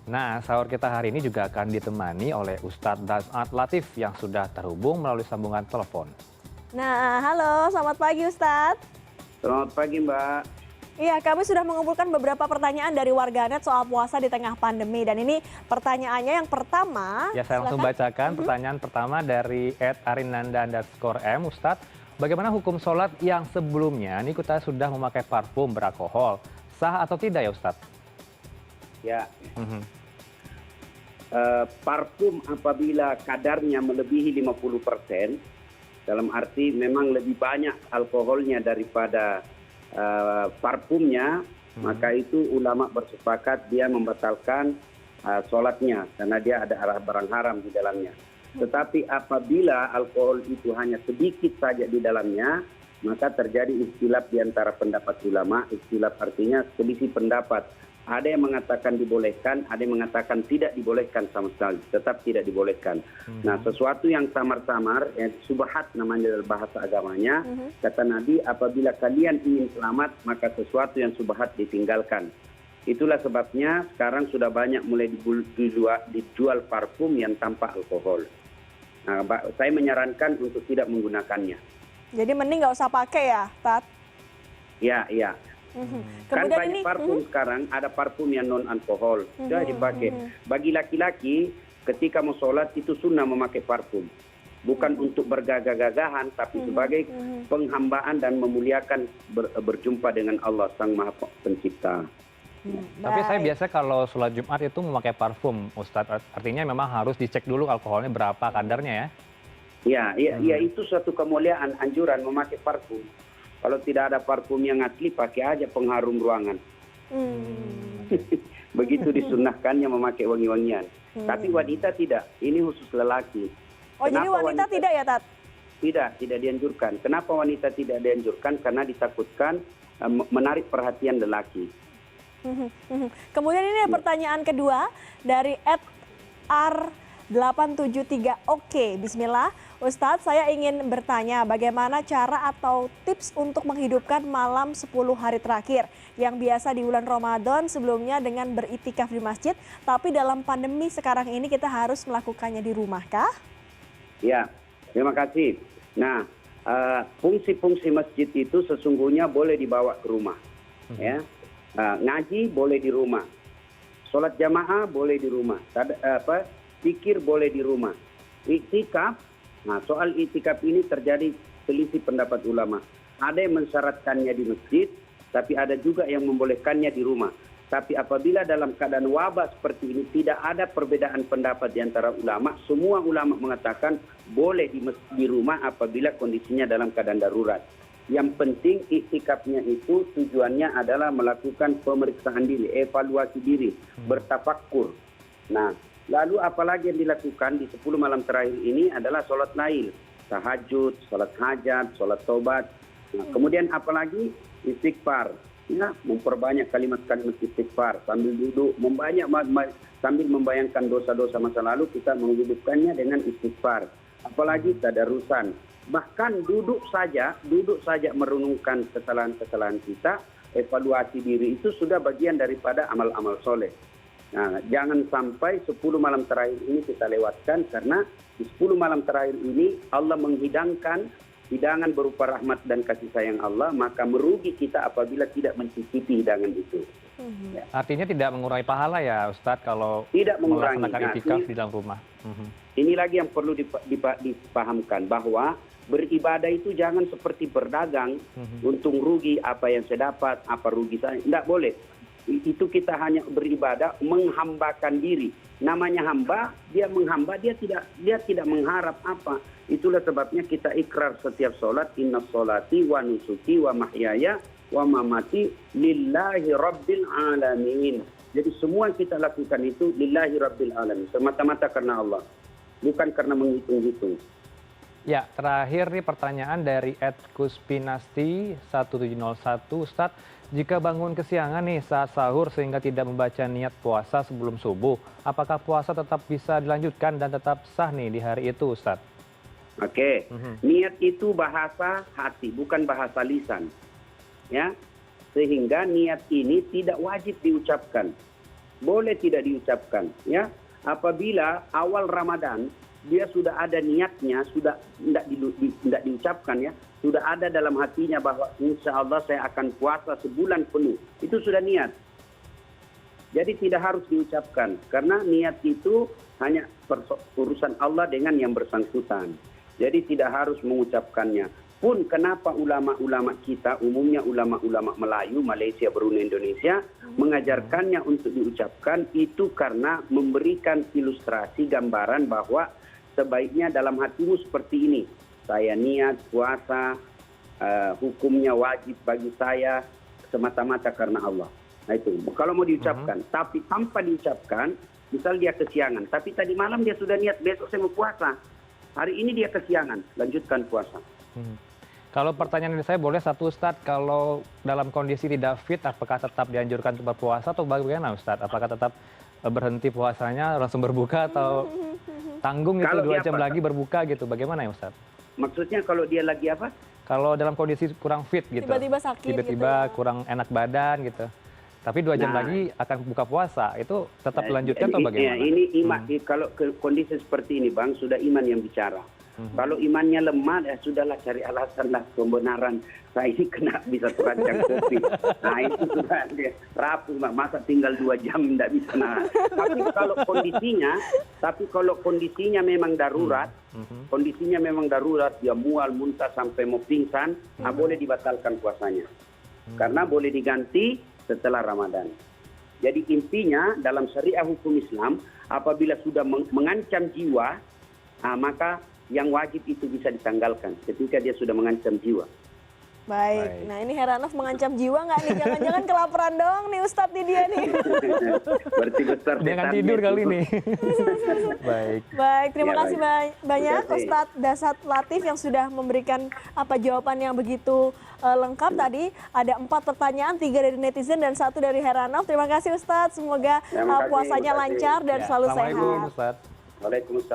Nah, sahur kita hari ini juga akan ditemani oleh Ustadz Dasat Latif yang sudah terhubung melalui sambungan telepon. Nah, halo, selamat pagi Ustadz. Selamat pagi, Mbak. Iya, kami sudah mengumpulkan beberapa pertanyaan dari warganet soal puasa di tengah pandemi. Dan ini pertanyaannya yang pertama. Ya, saya langsung bacakan pertanyaan pertama dari @arinanda_m. Ustadz, bagaimana hukum sholat yang sebelumnya ini kita sudah memakai parfum beralkohol? Sah atau tidak ya Ustadz? Ya, parfum apabila kadarnya melebihi 50%, dalam arti memang lebih banyak alkoholnya daripada parfumnya, maka itu ulama bersepakat dia membatalkan sholatnya karena dia ada barang haram di dalamnya. Tetapi apabila alkohol itu hanya sedikit saja di dalamnya, maka terjadi ikhtilaf di antara pendapat ulama. Ikhtilaf artinya selisih pendapat. Ada yang mengatakan dibolehkan, ada yang mengatakan tidak dibolehkan sama sekali, tetap tidak dibolehkan. Nah, sesuatu yang samar-samar, subhat namanya dalam bahasa agamanya, kata Nabi, apabila kalian ingin selamat, maka sesuatu yang subhat ditinggalkan. Itulah sebabnya sekarang sudah banyak mulai dijual parfum yang tanpa alkohol. Nah, saya menyarankan untuk tidak menggunakannya. Jadi mending nggak usah pakai ya, Tat? Ya, iya. Kan Kemudian banyak parfum sekarang, ada parfum yang non alkohol sudah dipakai. Bagi laki-laki ketika mau sholat itu sunnah memakai parfum, bukan untuk bergagah-gagahan, tapi sebagai penghambaan dan memuliakan berjumpa dengan Allah Sang Maha Pencipta. Tapi saya biasa kalau sholat Jumat itu memakai parfum, Ustadz. Artinya memang harus dicek dulu alkoholnya berapa kadarnya ya? Ya, itu suatu kemuliaan, anjuran memakai parfum. Kalau tidak ada parfum yang asli, pakai aja pengharum ruangan. Begitu disunnahkannya memakai wangi-wangian. Tapi wanita tidak, ini khusus lelaki. Oh, jadi wanita tidak ya, Tat? Tidak dianjurkan. Kenapa wanita tidak dianjurkan? Karena ditakutkan menarik perhatian lelaki. Kemudian ini pertanyaan kedua dari @r873. Oke, bismillah. Ustadz, saya ingin bertanya bagaimana cara atau tips untuk menghidupkan malam 10 hari terakhir yang biasa di bulan Ramadan sebelumnya dengan beritikaf di masjid, tapi dalam pandemi sekarang ini kita harus melakukannya di rumah kah? Ya, terima kasih. Nah, fungsi-fungsi masjid itu sesungguhnya boleh dibawa ke rumah. Ya, ngaji boleh di rumah, sholat jamaah boleh di rumah, zikir boleh di rumah, iktikaf. Nah, soal itikaf ini terjadi selisih pendapat ulama. Ada yang mensyaratkannya di masjid, tapi ada juga yang membolehkannya di rumah. Tapi apabila dalam keadaan wabah seperti ini tidak ada perbedaan pendapat di antara ulama, semua ulama mengatakan boleh di rumah apabila kondisinya dalam keadaan darurat. Yang penting iktikafnya itu tujuannya adalah melakukan pemeriksaan diri, evaluasi diri, bertafakkur. Nah, lalu apalagi yang dilakukan di 10 malam terakhir ini adalah sholat lail, tahajud, sholat hajat, sholat tobat. Nah, kemudian apalagi istighfar, ya, memperbanyak kalimat-kalimat istighfar sambil duduk, sambil membayangkan dosa-dosa masa lalu kita menghidupkannya dengan istighfar. Apalagi tadarusan, bahkan duduk saja merenungkan kesalahan-kesalahan kita, evaluasi diri itu sudah bagian daripada amal-amal soleh. Nah, jangan sampai 10 malam terakhir ini kita lewatkan, karena di 10 malam terakhir ini Allah menghidangkan hidangan berupa rahmat dan kasih sayang Allah, maka merugi kita apabila tidak mencicipi hidangan itu. Ya. Artinya tidak mengurangi pahala ya Ustadz kalau tidak mengurangi melaksanakan itikaf di dalam rumah. Ini lagi yang perlu dipahamkan, bahwa beribadah itu jangan seperti berdagang, untung rugi, apa yang saya dapat, apa rugi saya. Tidak boleh. Itu kita hanya beribadah, menghambakan diri. Namanya hamba, dia menghamba, dia tidak mengharap apa. Itulah sebabnya kita ikrar setiap sholat, inna sholati wa nusuki wa mahyaya wa mamati lillahi rabbil alamin. Jadi semua yang kita lakukan itu lillahi rabbil alamin, semata-mata karena Allah, bukan karena menghitung-hitung. Ya, terakhir nih pertanyaan dari @kuspinasti 1701, Ustadz, jika bangun kesiangan nih saat sahur sehingga tidak membaca niat puasa sebelum subuh, apakah puasa tetap bisa dilanjutkan dan tetap sah nih di hari itu, Ustadz? Oke, niat itu bahasa hati, bukan bahasa lisan. Ya, sehingga niat ini tidak wajib diucapkan. boleh tidak diucapkan, ya. Apabila awal Ramadan dia sudah ada niatnya, sudah tidak diucapkan, ya, sudah ada dalam hatinya bahwa insya Allah saya akan puasa sebulan penuh, itu sudah niat. Jadi tidak harus diucapkan, karena niat itu hanya urusan Allah dengan yang bersangkutan. Jadi tidak harus mengucapkannya. Pun kenapa ulama-ulama kita, umumnya ulama-ulama Melayu, Malaysia, Brunei, Indonesia, mengajarkannya untuk diucapkan itu karena memberikan ilustrasi gambaran bahwa sebaiknya dalam hatimu seperti ini. Saya niat puasa, hukumnya wajib bagi saya semata-mata karena Allah. Nah itu, kalau mau diucapkan. Tapi tanpa diucapkan, misal dia kesiangan. Tapi tadi malam dia sudah niat, besok saya mau puasa. Hari ini dia kesiangan, lanjutkan puasa. Kalau pertanyaan dari saya boleh satu Ustadz, kalau dalam kondisi tidak fit, apakah tetap dianjurkan untuk berpuasa atau bagaimana Ustadz? Apakah tetap berhenti puasanya, langsung berbuka atau tanggung itu 2 jam lagi berbuka gitu? Bagaimana ya Ustadz? Maksudnya kalau dia lagi apa? Kalau dalam kondisi kurang fit gitu. Tiba-tiba sakit tiba-tiba gitu ya. kurang enak badan gitu. Tapi 2 jam lagi akan buka puasa, itu tetap dilanjutkan atau bagaimana? Ini iman, kalau kondisi seperti ini Bang, sudah iman yang bicara. Kalau imannya lemah, ya sudahlah cari alasan lah pembenaran. Saya ini kena bisa terancam kopi. Nah itu sudah rapuh, masa tinggal 2 jam tidak bisa. Nah, tapi kalau kondisinya memang darurat, dia mual, muntah sampai mau pingsan, boleh dibatalkan puasanya. Karena boleh diganti setelah Ramadan. Jadi intinya dalam syariah hukum Islam, apabila sudah mengancam jiwa, maka yang wajib itu bisa ditanggalkan ketika dia sudah mengancam jiwa. Baik. Nah ini Heranov mengancam jiwa nggak nih? Jangan-jangan kelaparan doang nih Ustadz nih dia nih. Berarti besar. Dia akan tidur kali ini. Baik. Baik, terima kasih banyak Ustadz Dasat Latif yang sudah memberikan jawaban yang begitu lengkap tadi. Ada 4 pertanyaan, 3 dari netizen dan 1 dari Heranov. Terima kasih Ustadz. Semoga puasanya lancar dan selalu sehat. Assalamualaikum Ustadz. Waalaikumsalam.